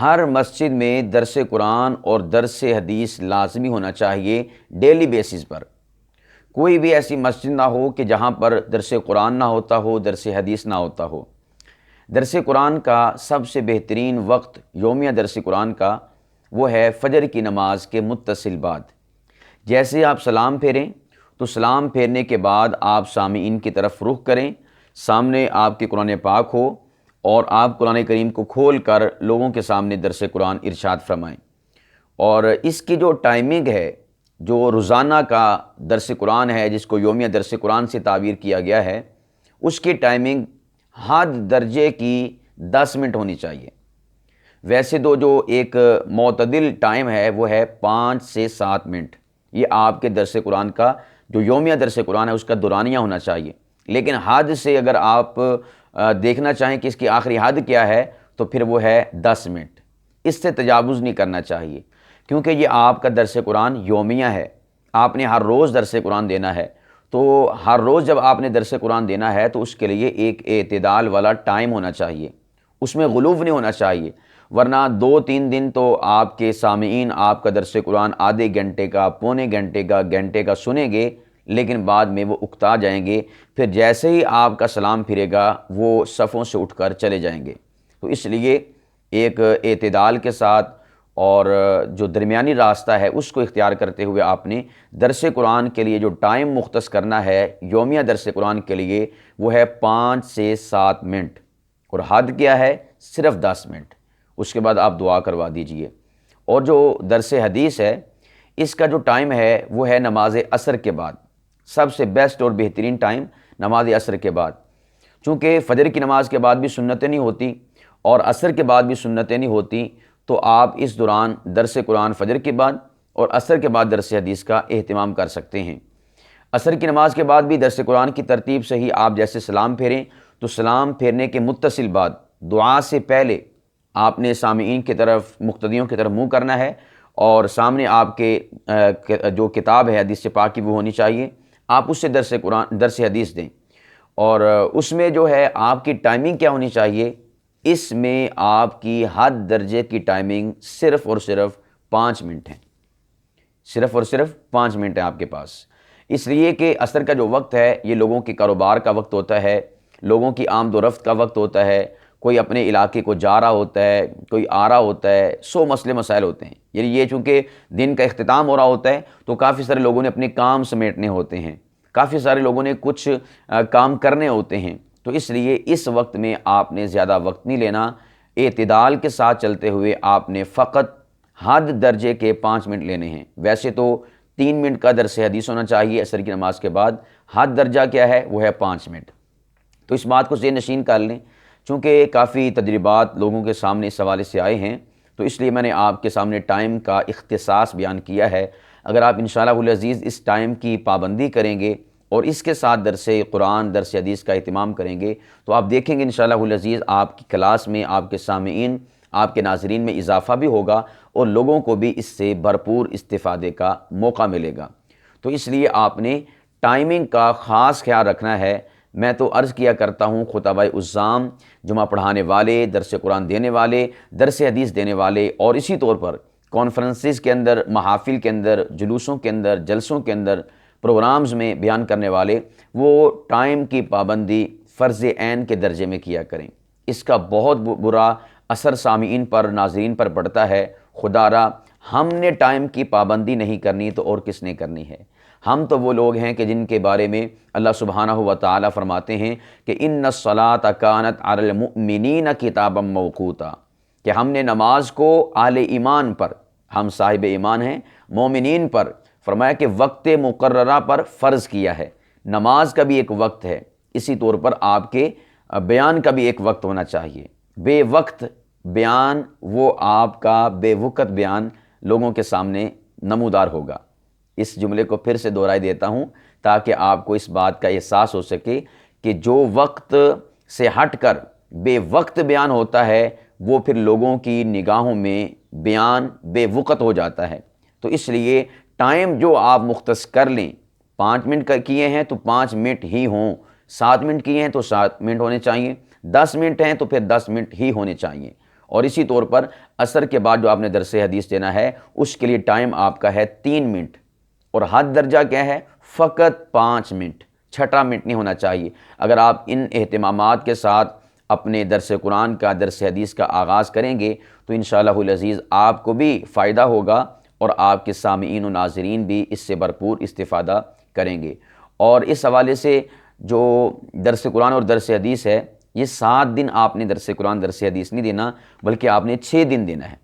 ہر مسجد میں درس قرآن اور درس حدیث لازمی ہونا چاہیے ڈیلی بیسس پر۔ کوئی بھی ایسی مسجد نہ ہو کہ جہاں پر درس قرآن نہ ہوتا ہو، درس حدیث نہ ہوتا ہو۔ درس قرآن کا سب سے بہترین وقت یومیہ درس قرآن کا وہ ہے فجر کی نماز کے متصل بعد۔ جیسے آپ سلام پھیریں تو سلام پھیرنے کے بعد آپ سامعین کی طرف رخ کریں، سامنے آپ کے قرآن پاک ہو اور آپ قرآن کریم کو کھول کر لوگوں کے سامنے درس قرآن ارشاد فرمائیں۔ اور اس کی جو ٹائمنگ ہے، جو روزانہ کا درس قرآن ہے جس کو یومیہ درس قرآن سے تعبیر کیا گیا ہے، اس کی ٹائمنگ حد درجے کی 10 منٹ ہونی چاہیے۔ ویسے تو جو ایک معتدل ٹائم ہے وہ ہے 5 سے 7 منٹ۔ یہ آپ کے درس قرآن کا جو یومیہ درس قرآن ہے اس کا دورانیہ ہونا چاہیے، لیکن حد سے اگر آپ دیکھنا چاہیں کہ اس کی آخری حد کیا ہے تو پھر وہ ہے 10 منٹ۔ اس سے تجاوز نہیں کرنا چاہیے، کیونکہ یہ آپ کا درس قرآن یومیہ ہے، آپ نے ہر روز درس قرآن دینا ہے۔ تو ہر روز جب آپ نے درس قرآن دینا ہے تو اس کے لیے ایک اعتدال والا ٹائم ہونا چاہیے، اس میں غلو نہیں ہونا چاہیے، ورنہ 2-3 دن تو آپ کے سامعین آپ کا درس قرآن آدھے گھنٹے کا، پونے گھنٹے کا سنیں گے، لیکن بعد میں وہ اکتا جائیں گے، پھر جیسے ہی آپ کا سلام پھرے گا وہ صفوں سے اٹھ کر چلے جائیں گے۔ تو اس لیے ایک اعتدال کے ساتھ اور جو درمیانی راستہ ہے اس کو اختیار کرتے ہوئے آپ نے درس قرآن کے لیے جو ٹائم مختص کرنا ہے یومیہ درس قرآن کے لیے وہ ہے 5 سے 7 منٹ، اور حد کیا ہے؟ صرف 10 منٹ۔ اس کے بعد آپ دعا کروا دیجئے۔ اور جو درس حدیث ہے اس کا جو ٹائم ہے وہ ہے نماز عصر کے بعد، سب سے بیسٹ اور بہترین ٹائم نماز عصر کے بعد، چونکہ فجر کی نماز کے بعد بھی سنتیں نہیں ہوتی اور عصر کے بعد بھی سنتیں نہیں ہوتی، تو آپ اس دوران درس قرآن فجر کے بعد اور عصر کے بعد درس حدیث کا اہتمام کر سکتے ہیں۔ عصر کی نماز کے بعد بھی درس قرآن کی ترتیب سے ہی آپ جیسے سلام پھیریں تو سلام پھیرنے کے متصل بعد دعا سے پہلے آپ نے سامعین کی طرف، مقتدیوں کی طرف منہ کرنا ہے، اور سامنے آپ کے جو کتاب ہے حدیث پاک کی وہ ہونی چاہیے، آپ اس سے درس حدیث دیں۔ اور اس میں جو ہے آپ کی ٹائمنگ کیا ہونی چاہیے؟ اس میں آپ کی حد درجے کی ٹائمنگ صرف اور صرف 5 منٹ ہے، صرف اور صرف 5 منٹ ہے آپ کے پاس۔ اس لیے کہ عصر کا جو وقت ہے یہ لوگوں کے کاروبار کا وقت ہوتا ہے، لوگوں کی آمد و رفت کا وقت ہوتا ہے، کوئی اپنے علاقے کو جا رہا ہوتا ہے، کوئی آ رہا ہوتا ہے، 100 مسئلے مسائل ہوتے ہیں۔ یعنی یہ چونکہ دن کا اختتام ہو رہا ہوتا ہے تو کافی سارے لوگوں نے اپنے کام سمیٹنے ہوتے ہیں، کافی سارے لوگوں نے کچھ کام کرنے ہوتے ہیں، تو اس لیے اس وقت میں آپ نے زیادہ وقت نہیں لینا، اعتدال کے ساتھ چلتے ہوئے آپ نے فقط حد درجے کے 5 منٹ لینے ہیں۔ ویسے تو 3 منٹ کا درس حدیث ہونا چاہیے عصر کی نماز کے بعد، حد درجہ کیا ہے؟ وہ ہے 5 منٹ۔ تو اس بات کو ذہن نشین کر لیں، چونکہ کافی تجربات لوگوں کے سامنے اس حوالے سے آئے ہیں، تو اس لیے میں نے آپ کے سامنے ٹائم کا اختصاص بیان کیا ہے۔ اگر آپ انشاءاللہ العزیز اس ٹائم کی پابندی کریں گے اور اس کے ساتھ درس قرآن، درس حدیث کا اہتمام کریں گے تو آپ دیکھیں گے انشاءاللہ العزیز آپ کی کلاس میں، آپ کے سامعین، آپ کے ناظرین میں اضافہ بھی ہوگا اور لوگوں کو بھی اس سے بھرپور استفادے کا موقع ملے گا۔ تو اس لیے آپ نے ٹائمنگ کا خاص خیال رکھنا ہے۔ میں تو عرض کیا کرتا ہوں خطبہ عظام، جمعہ پڑھانے والے، درس قرآن دینے والے، درس حدیث دینے والے، اور اسی طور پر کانفرنسز کے اندر، محافل کے اندر، جلوسوں کے اندر، جلسوں کے اندر، پروگرامز میں بیان کرنے والے، وہ ٹائم کی پابندی فرض عین کے درجے میں کیا کریں۔ اس کا بہت برا اثر سامعین پر، ناظرین پر پڑتا ہے۔ خدا را ہم نے ٹائم کی پابندی نہیں کرنی تو اور کس نے کرنی ہے؟ ہم تو وہ لوگ ہیں کہ جن کے بارے میں اللہ سبحانہ و تعالیٰ فرماتے ہیں کہ ان الصلاۃ کانت علی المؤمنین کتابا موقوتا، کہ ہم نے نماز کو اہل ایمان پر، ہم صاحب ایمان ہیں، مومنین پر، فرمایا کہ وقت مقررہ پر فرض کیا ہے۔ نماز کا بھی ایک وقت ہے، اسی طور پر آپ کے بیان کا بھی ایک وقت ہونا چاہیے۔ بے وقت بیان وہ آپ کا بے وقت بیان لوگوں کے سامنے نمودار ہوگا۔ اس جملے کو پھر سے دہرائی دیتا ہوں تاکہ آپ کو اس بات کا احساس ہو سکے کہ جو وقت سے ہٹ کر بے وقت بیان ہوتا ہے وہ پھر لوگوں کی نگاہوں میں بیان بے وقت ہو جاتا ہے۔ تو اس لیے ٹائم جو آپ مختص کر لیں، 5 منٹ کا کیے ہیں تو 5 منٹ ہی ہوں، 7 منٹ کیے ہیں تو 7 منٹ ہونے چاہیے، 10 منٹ ہیں تو پھر 10 منٹ ہی ہونے چاہیے۔ اور اسی طور پر عصر کے بعد جو آپ نے درس حدیث دینا ہے اس کے لیے ٹائم آپ کا ہے 3 منٹ، اور حد درجہ کیا ہے؟ فقط 5 منٹ، چھٹا منٹ نہیں ہونا چاہیے۔ اگر آپ ان اہتمامات کے ساتھ اپنے درس قرآن کا، درس حدیث کا آغاز کریں گے تو انشاءاللہ العزیز آپ کو بھی فائدہ ہوگا اور آپ کے سامعین و ناظرین بھی اس سے بھرپور استفادہ کریں گے۔ اور اس حوالے سے جو درس قرآن اور درس حدیث ہے، یہ 7 دن آپ نے درس قرآن درس حدیث نہیں دینا، بلکہ آپ نے 6 دن دینا ہے۔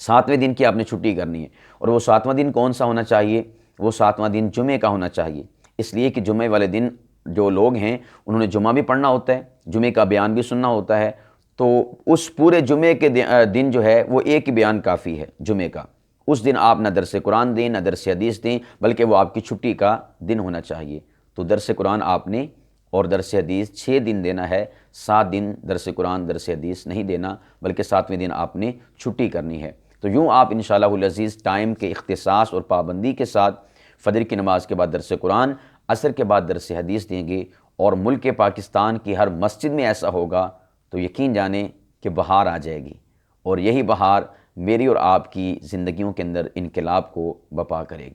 7ویں دن کی آپ نے چھٹی کرنی ہے، اور وہ 7واں دن کون سا ہونا چاہیے؟ وہ 7واں دن جمعے کا ہونا چاہیے، اس لیے کہ جمعے والے دن جو لوگ ہیں انہوں نے جمعہ بھی پڑھنا ہوتا ہے، جمعے کا بیان بھی سننا ہوتا ہے، تو اس پورے جمعے کے دن جو ہے وہ ایک ہی بیان کافی ہے جمعے کا۔ اس دن آپ نہ درس قرآن دیں نہ درس حدیث دیں، بلکہ وہ آپ کی چھٹی کا دن ہونا چاہیے۔ تو درس قرآن آپ نے اور درس حدیث 6 دن دینا ہے، 7 دن درس قرآن درس حدیث نہیں دینا، بلکہ 7ویں دن آپ نے چھٹی کرنی ہے۔ تو یوں آپ انشاءاللہ العزیز ٹائم کے اختصاص اور پابندی کے ساتھ فجر کی نماز کے بعد درس قرآن، عصر کے بعد درس حدیث دیں گے، اور ملک پاکستان کی ہر مسجد میں ایسا ہوگا تو یقین جانیں کہ بہار آ جائے گی، اور یہی بہار میری اور آپ کی زندگیوں کے اندر انقلاب کو بپا کرے گی۔